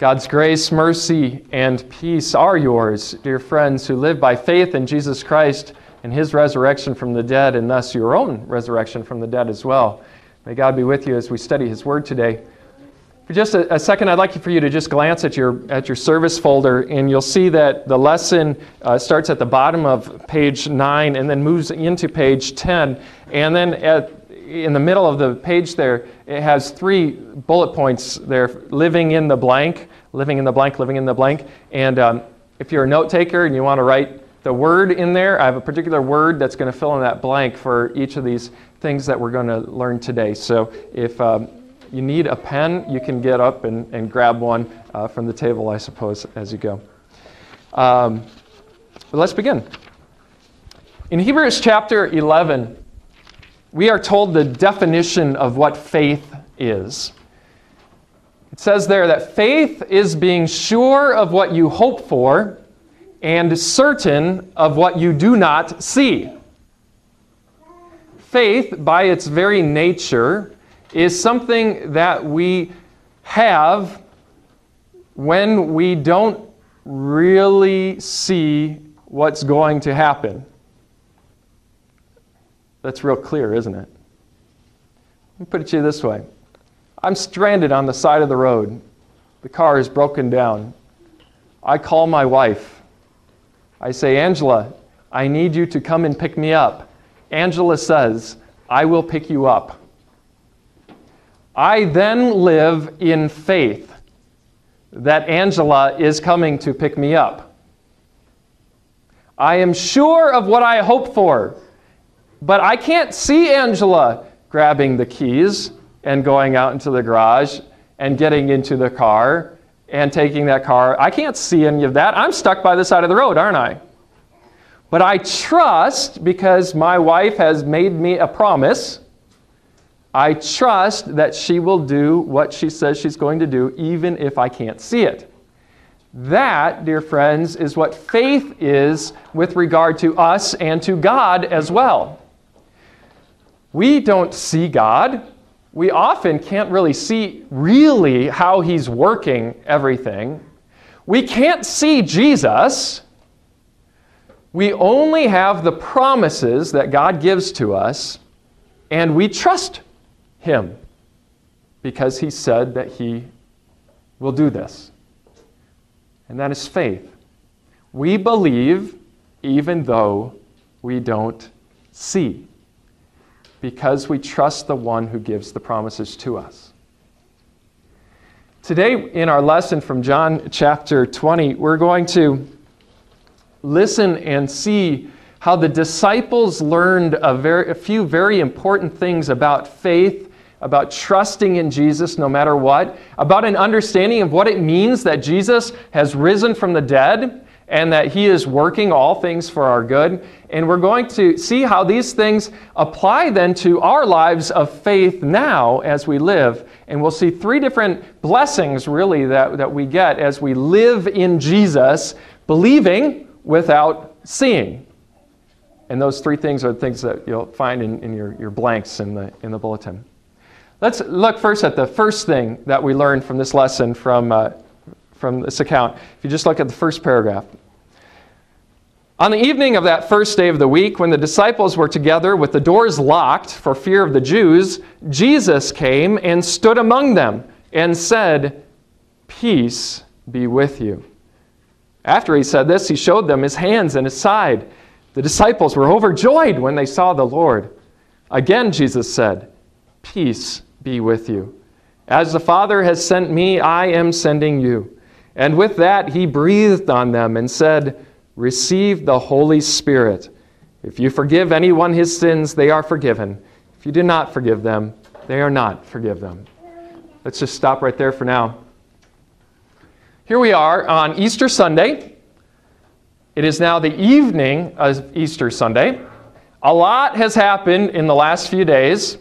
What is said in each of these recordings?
God's grace, mercy, and peace are yours, dear friends who live by faith in Jesus Christ and His resurrection from the dead, and thus your own resurrection from the dead as well. May God be with you as we study His Word today. For just a second, I'd like for you to just glance at your service folder, and you'll see that the lesson starts at the bottom of page 9 and then moves into page 10. And then in the middle of the page there, it has 3 bullet points there: living in the blank, living in the blank, living in the blank. And if you're a note taker and you want to write the word in there, I have a particular word that's going to fill in that blank for each of these things that we're going to learn today. So if you need a pen, you can get up and grab one from the table, I suppose, as you go. But let's begin. In Hebrews chapter 11, we are told the definition of what faith is. It says there that faith is being sure of what you hope for and certain of what you do not see. Faith, by its very nature, is something that we have when we don't really see what's going to happen. That's real clear, isn't it? Let me put it to you this way. I'm stranded on the side of the road. The car is broken down. I call my wife. I say, Angela, I need you to come and pick me up. Angela says, I will pick you up. I then live in faith that Angela is coming to pick me up. I am sure of what I hope for, but I can't see Angela grabbing the keys and going out into the garage and getting into the car and taking that car. I can't see any of that. I'm stuck by the side of the road, aren't I? But I trust, because my wife has made me a promise, I trust that she will do what she says she's going to do, even if I can't see it. That, dear friends, is what faith is with regard to us and to God as well. We don't see God. We often can't really see how He's working everything. We can't see Jesus. We only have the promises that God gives to us, and we trust Him because He said that He will do this. And that is faith. We believe even though we don't see, because we trust the one who gives the promises to us. Today, in our lesson from John chapter 20, we're going to listen and see how the disciples learned a few very important things about faith, about trusting in Jesus no matter what, about an understanding of what it means that Jesus has risen from the dead and that He is working all things for our good. And we're going to see how these things apply then to our lives of faith now as we live. And we'll see 3 different blessings really that we get as we live in Jesus, believing without seeing. And those 3 things are the things that you'll find in your blanks in the bulletin. Let's look first at the first thing that we learned from this lesson from this account. If you just look at the first paragraph. On the evening of that first day of the week, when the disciples were together with the doors locked for fear of the Jews, Jesus came and stood among them and said, "Peace be with you." After He said this, He showed them His hands and His side. The disciples were overjoyed when they saw the Lord. Again, Jesus said, "Peace be with you. As the Father has sent me, I am sending you." And with that, He breathed on them and said, "Receive the Holy Spirit. If you forgive anyone his sins, they are forgiven. If you do not forgive them, they are not forgiven." Let's just stop right there for now. Here we are on Easter Sunday. It is now the evening of Easter Sunday. A lot has happened in the last few days.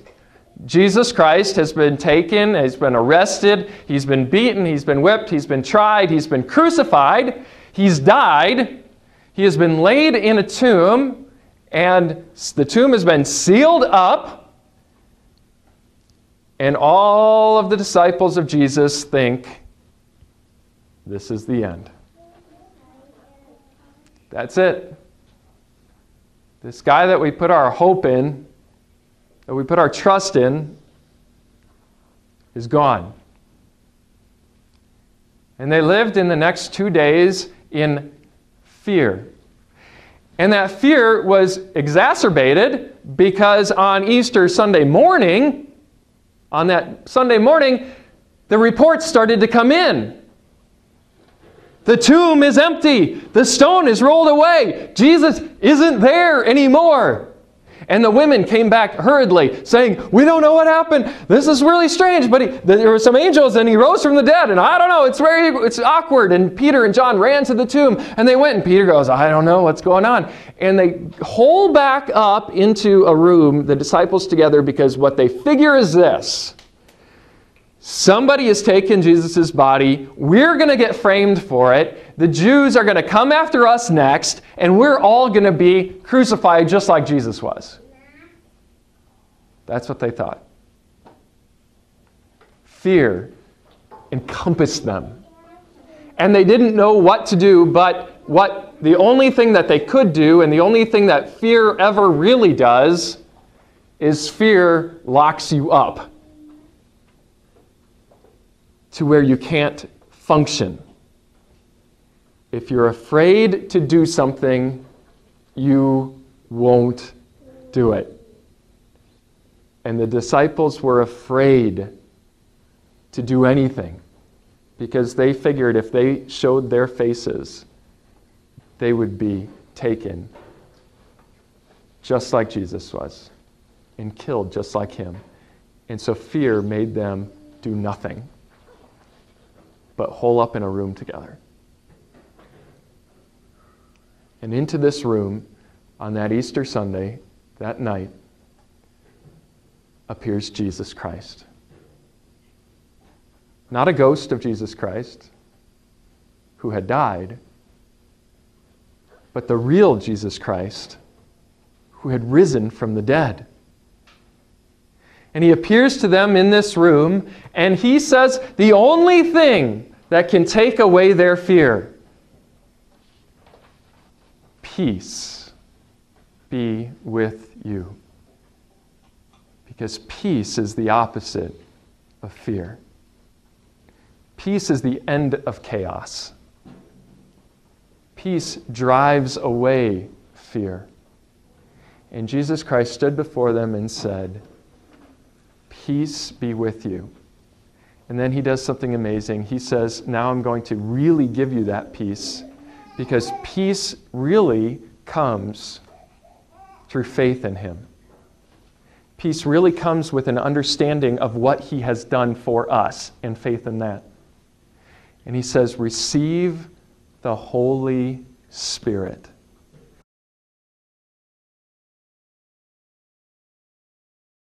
Jesus Christ has been taken, He's been arrested, He's been beaten, He's been whipped, He's been tried, He's been crucified, He's died, He has been laid in a tomb, and the tomb has been sealed up, and all of the disciples of Jesus think this is the end. That's it. This guy that we put our hope in, that we put our trust in, is gone. And they lived in the next 2 days in fear. And that fear was exacerbated because on Easter Sunday morning, on that Sunday morning, the reports started to come in. The tomb is empty. The stone is rolled away. Jesus isn't there anymore. And the women came back hurriedly, saying, we don't know what happened. This is really strange. But there were some angels, and he rose from the dead. And I don't know. It's awkward. And Peter and John ran to the tomb, and they went. And Peter goes, I don't know what's going on. And they hole back up into a room, the disciples together, because what they figure is this. Somebody has taken Jesus' body. We're going to get framed for it. The Jews are going to come after us next, and we're all going to be crucified just like Jesus was. That's what they thought. Fear encompassed them. And they didn't know what to do, but the only thing that they could do, and the only thing that fear ever really does, is fear locks you up to where you can't function. If you're afraid to do something, you won't do it. And the disciples were afraid to do anything because they figured if they showed their faces, they would be taken just like Jesus was and killed just like him. And so fear made them do nothing but hole up in a room together. And into this room, on that Easter Sunday, that night, appears Jesus Christ. Not a ghost of Jesus Christ, who had died, but the real Jesus Christ, who had risen from the dead. And he appears to them in this room, and he says the only thing that can take away their fear: peace be with you. Because peace is the opposite of fear. Peace is the end of chaos. Peace drives away fear. And Jesus Christ stood before them and said, peace be with you. And then he does something amazing. He says, now I'm going to really give you that peace, because peace really comes through faith in him. Peace really comes with an understanding of what he has done for us and faith in that. And he says, receive the Holy Spirit.